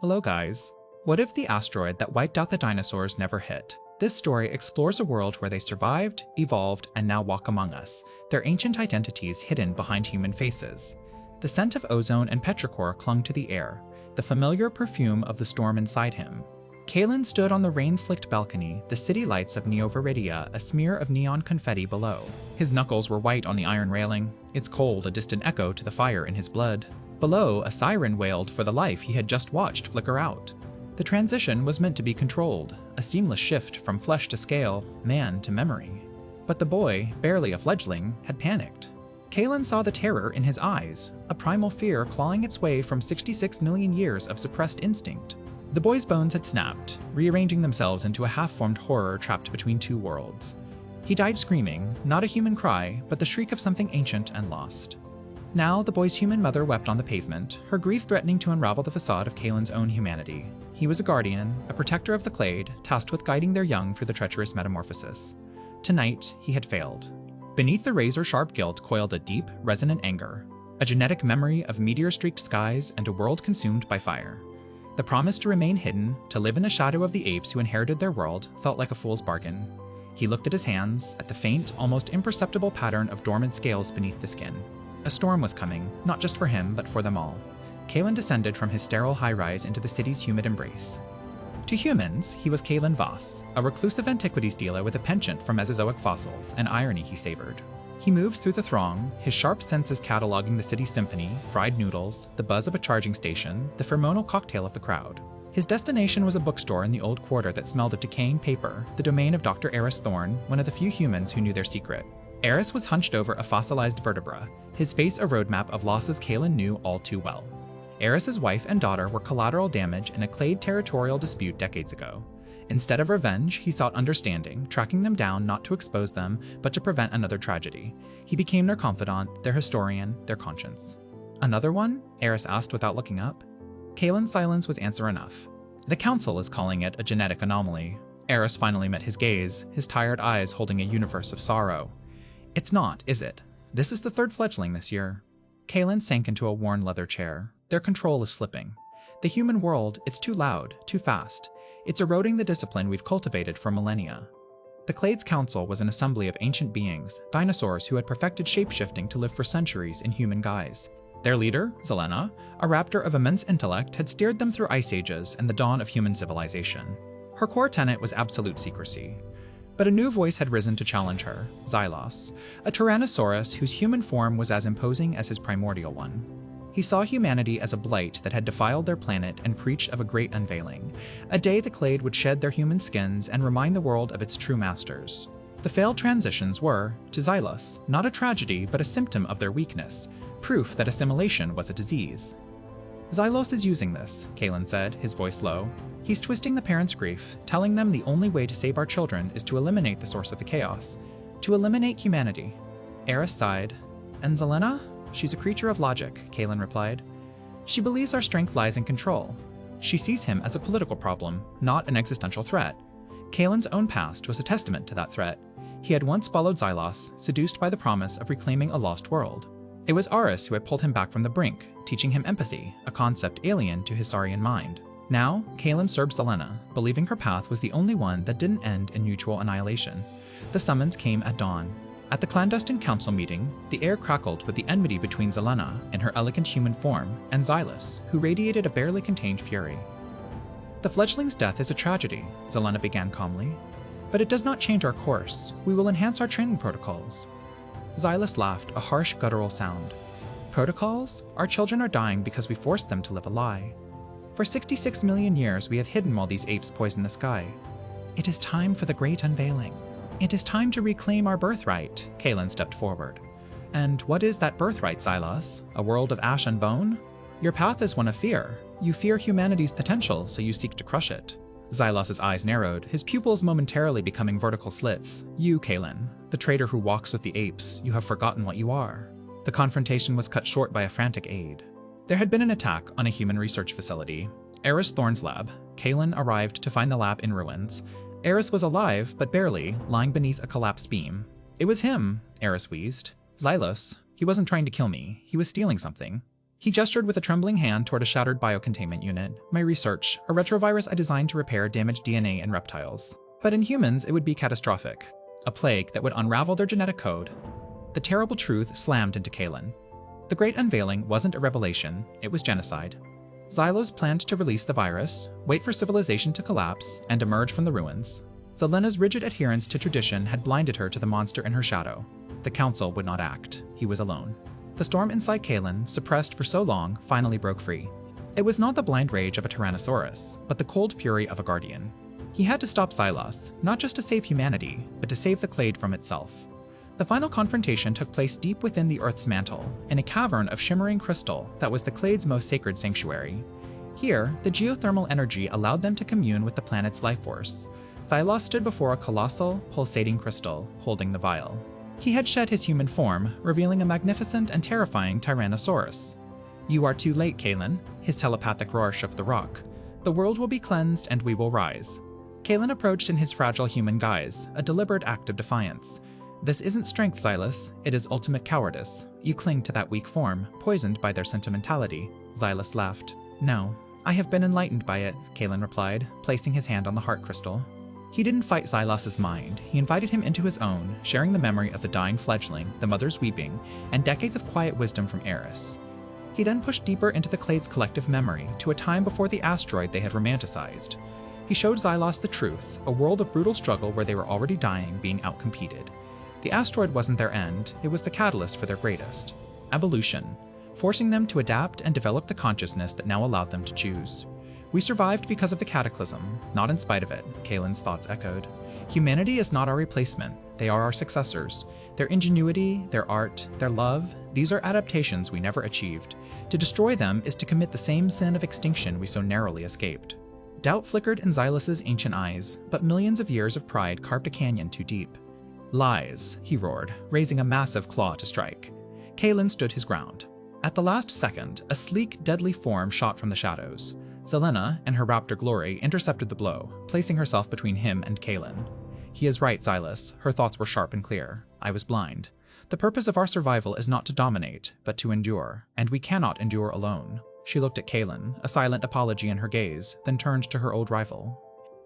Hello guys. What if the asteroid that wiped out the dinosaurs never hit? This story explores a world where they survived, evolved, and now walk among us, their ancient identities hidden behind human faces. The scent of ozone and petrichor clung to the air, the familiar perfume of the storm inside him. Kaelen stood on the rain-slicked balcony, the city lights of Neo Viridia a smear of neon confetti below. His knuckles were white on the iron railing, its cold a distant echo to the fire in his blood. Below, a siren wailed for the life he had just watched flicker out. The transition was meant to be controlled, a seamless shift from flesh to scale, man to memory. But the boy, barely a fledgling, had panicked. Kaelen saw the terror in his eyes, a primal fear clawing its way from 66 million years of suppressed instinct. The boy's bones had snapped, rearranging themselves into a half-formed horror trapped between two worlds. He died screaming, not a human cry, but the shriek of something ancient and lost. Now, the boy's human mother wept on the pavement, her grief threatening to unravel the facade of Kaelen's own humanity. He was a guardian, a protector of the Clade, tasked with guiding their young through the treacherous metamorphosis. Tonight, he had failed. Beneath the razor-sharp guilt coiled a deep, resonant anger, a genetic memory of meteor-streaked skies and a world consumed by fire. The promise to remain hidden, to live in the shadow of the apes who inherited their world, felt like a fool's bargain. He looked at his hands, at the faint, almost imperceptible pattern of dormant scales beneath the skin. A storm was coming, not just for him, but for them all. Kaelen descended from his sterile high-rise into the city's humid embrace. To humans, he was Kaelen Voss, a reclusive antiquities dealer with a penchant for Mesozoic fossils, an irony he savored. He moved through the throng, his sharp senses cataloging the city's symphony, fried noodles, the buzz of a charging station, the pheromonal cocktail of the crowd. His destination was a bookstore in the old quarter that smelled of decaying paper, the domain of Dr. Eris Thorne, one of the few humans who knew their secret. Eris was hunched over a fossilized vertebra, his face a roadmap of losses Kaelen knew all too well. Eris's wife and daughter were collateral damage in a Clade territorial dispute decades ago. Instead of revenge, he sought understanding, tracking them down not to expose them, but to prevent another tragedy. He became their confidant, their historian, their conscience. Another one? Eris asked without looking up. Kaelen's silence was answer enough. The Council is calling it a genetic anomaly. Eris finally met his gaze, his tired eyes holding a universe of sorrow. It's not, is it? This is the third fledgling this year. Kaelen sank into a worn leather chair. Their control is slipping. The human world, it's too loud, too fast. It's eroding the discipline we've cultivated for millennia. The Clade's council was an assembly of ancient beings, dinosaurs who had perfected shapeshifting to live for centuries in human guise. Their leader, Zelena, a raptor of immense intellect, had steered them through ice ages and the dawn of human civilization. Her core tenet was absolute secrecy. But a new voice had risen to challenge her, Xylos, a Tyrannosaurus whose human form was as imposing as his primordial one. He saw humanity as a blight that had defiled their planet and preached of a great unveiling, a day the Clade would shed their human skins and remind the world of its true masters. The failed transitions were, to Xylos, not a tragedy but a symptom of their weakness, proof that assimilation was a disease. Xylos is using this, Kaelen said, his voice low. He's twisting the parents' grief, telling them the only way to save our children is to eliminate the source of the chaos, to eliminate humanity. Eris sighed. And Zelena? She's a creature of logic, Kaelen replied. She believes our strength lies in control. She sees him as a political problem, not an existential threat. Kaelen's own past was a testament to that threat. He had once followed Xylos, seduced by the promise of reclaiming a lost world. It was Aris who had pulled him back from the brink, teaching him empathy, a concept alien to his Saurian mind. Now, Kaelen served Zelena, believing her path was the only one that didn't end in mutual annihilation. The summons came at dawn. At the clandestine council meeting, the air crackled with the enmity between Zelena, in her elegant human form, and Xylos, who radiated a barely contained fury. The fledgling's death is a tragedy, Zelena began calmly. But it does not change our course. We will enhance our training protocols. Xylos laughed, a harsh, guttural sound. Protocols? Our children are dying because we forced them to live a lie. For 66 million years we have hidden while these apes poison the sky. It is time for the great unveiling. It is time to reclaim our birthright, Kaelen stepped forward. And what is that birthright, Xylos? A world of ash and bone? Your path is one of fear. You fear humanity's potential, so you seek to crush it. Xylos's eyes narrowed, his pupils momentarily becoming vertical slits. You, Kaelen, the traitor who walks with the apes, you have forgotten what you are. The confrontation was cut short by a frantic aide. There had been an attack on a human research facility, Eris Thorne's lab. Kaelen arrived to find the lab in ruins. Eris was alive, but barely, lying beneath a collapsed beam. It was him, Eris wheezed. Xylos. He wasn't trying to kill me. He was stealing something. He gestured with a trembling hand toward a shattered biocontainment unit. My research, a retrovirus I designed to repair damaged DNA in reptiles. But in humans, it would be catastrophic. A plague that would unravel their genetic code. The terrible truth slammed into Kaelen. The Great Unveiling wasn't a revelation, it was genocide. Xylos planned to release the virus, wait for civilization to collapse, and emerge from the ruins. Zelena's rigid adherence to tradition had blinded her to the monster in her shadow. The Council would not act. He was alone. The storm inside Kaelen, suppressed for so long, finally broke free. It was not the blind rage of a Tyrannosaurus, but the cold fury of a guardian. He had to stop Xylos, not just to save humanity, but to save the Clade from itself. The final confrontation took place deep within the Earth's mantle, in a cavern of shimmering crystal that was the Clade's most sacred sanctuary. Here, the geothermal energy allowed them to commune with the planet's life force. Xylos stood before a colossal, pulsating crystal, holding the vial. He had shed his human form, revealing a magnificent and terrifying Tyrannosaurus. "You are too late, Kaelen." His telepathic roar shook the rock. "The world will be cleansed and we will rise." Kaelen approached in his fragile human guise, a deliberate act of defiance. "This isn't strength, Xylos. It is ultimate cowardice. You cling to that weak form, poisoned by their sentimentality." Xylos laughed. "No, I have been enlightened by it," Kaelen replied, placing his hand on the heart crystal. He didn't fight Xylos' mind, he invited him into his own, sharing the memory of the dying fledgling, the mother's weeping, and decades of quiet wisdom from Eris. He then pushed deeper into the Clade's collective memory, to a time before the asteroid they had romanticized. He showed Xylos the truth, a world of brutal struggle where they were already dying, being outcompeted. The asteroid wasn't their end, it was the catalyst for their greatest. Evolution, forcing them to adapt and develop the consciousness that now allowed them to choose. "We survived because of the cataclysm, not in spite of it," Kaelen's thoughts echoed. "Humanity is not our replacement, they are our successors. Their ingenuity, their art, their love, these are adaptations we never achieved. To destroy them is to commit the same sin of extinction we so narrowly escaped." Doubt flickered in Xylos' ancient eyes, but millions of years of pride carved a canyon too deep. "Lies," he roared, raising a massive claw to strike. Kaelen stood his ground. At the last second, a sleek, deadly form shot from the shadows. Zelena, in her raptor glory, intercepted the blow, placing herself between him and Kaelen. "He is right, Xylos." Her thoughts were sharp and clear. "I was blind. The purpose of our survival is not to dominate, but to endure, and we cannot endure alone." She looked at Kaelen, a silent apology in her gaze, then turned to her old rival.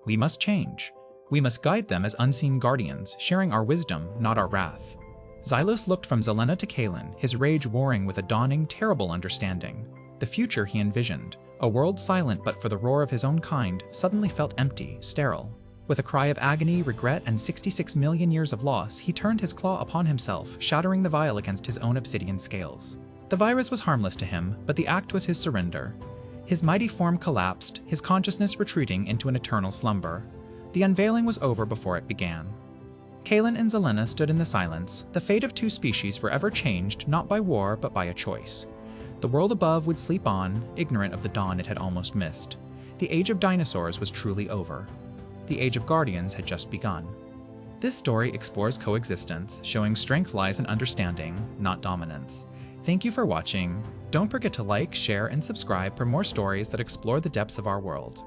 "We must change. We must guide them as unseen guardians, sharing our wisdom, not our wrath." Xylos looked from Zelena to Kaelen, his rage warring with a dawning, terrible understanding. The future he envisioned, a world silent but for the roar of his own kind, suddenly felt empty, sterile. With a cry of agony, regret, and 66 million years of loss, he turned his claw upon himself, shattering the vial against his own obsidian scales. The virus was harmless to him, but the act was his surrender. His mighty form collapsed, his consciousness retreating into an eternal slumber. The unveiling was over before it began. Kaelen and Zelena stood in the silence, the fate of two species forever changed not by war but by a choice. The world above would sleep on, ignorant of the dawn it had almost missed. The age of dinosaurs was truly over. The age of guardians had just begun. This story explores coexistence, showing strength lies in understanding, not dominance. Thank you for watching. Don't forget to like, share, and subscribe for more stories that explore the depths of our world.